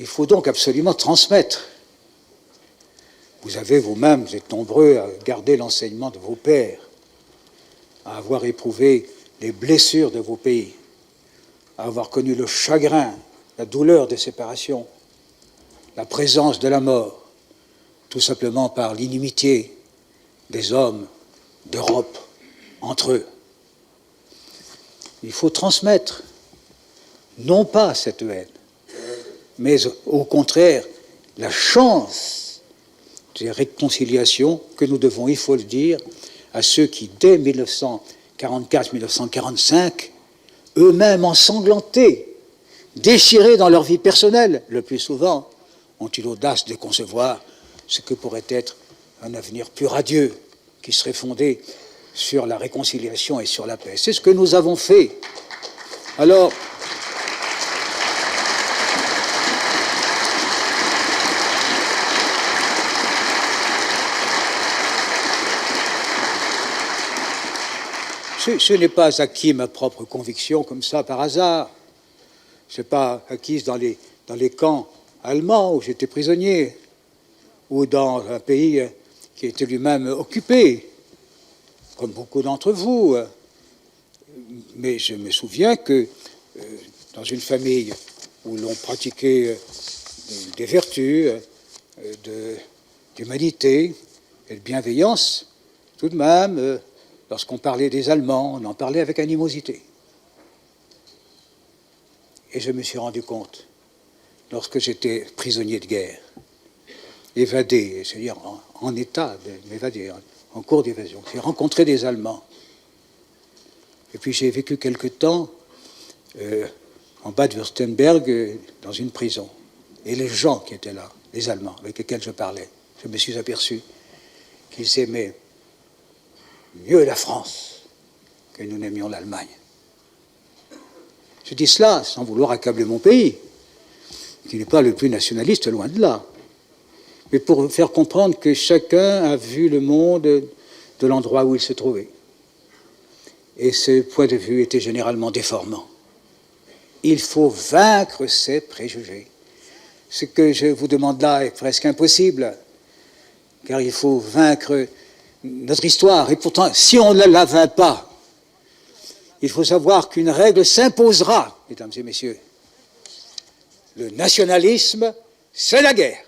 Il faut donc absolument transmettre. Vous avez vous-même, vous êtes nombreux à garder l'enseignement de vos pères, à avoir éprouvé les blessures de vos pays, à avoir connu le chagrin, la douleur des séparations, la présence de la mort, tout simplement par l'inimitié des hommes d'Europe entre eux. Il faut transmettre, non pas cette haine, mais au contraire, la chance de réconciliation que nous devons, il faut le dire, à ceux qui, dès 1944-1945, eux-mêmes ensanglantés, déchirés dans leur vie personnelle, le plus souvent, ont eu l'audace de concevoir ce que pourrait être un avenir plus radieux, qui serait fondé sur la réconciliation et sur la paix. C'est ce que nous avons fait. Alors, ce n'est pas acquis ma propre conviction comme ça par hasard. Ce n'est pas acquis dans les camps allemands où j'étais prisonnier, ou dans un pays qui était lui-même occupé, comme beaucoup d'entre vous. Mais je me souviens que dans une famille où l'on pratiquait des vertus, d'humanité et de bienveillance, tout de même, lorsqu'on parlait des Allemands, on en parlait avec animosité. Et je me suis rendu compte, lorsque j'étais prisonnier de guerre, évadé, c'est-à-dire en état de m'évader, en cours d'évasion, j'ai rencontré des Allemands. Et puis j'ai vécu quelque temps en Bade-Württemberg, dans une prison. Et les gens qui étaient là, les Allemands avec lesquels je parlais, je me suis aperçu qu'ils aimaient mieux la France que nous n'aimions l'Allemagne. Je dis cela sans vouloir accabler mon pays, qui n'est pas le plus nationaliste, loin de là, mais pour faire comprendre que chacun a vu le monde de l'endroit où il se trouvait. Et ce point de vue était généralement déformant. Il faut vaincre ces préjugés. Ce que je vous demande là est presque impossible, car il faut vaincre notre histoire. Et pourtant, si on ne la vainc pas, il faut savoir qu'une règle s'imposera, mesdames et messieurs. Le nationalisme, c'est la guerre.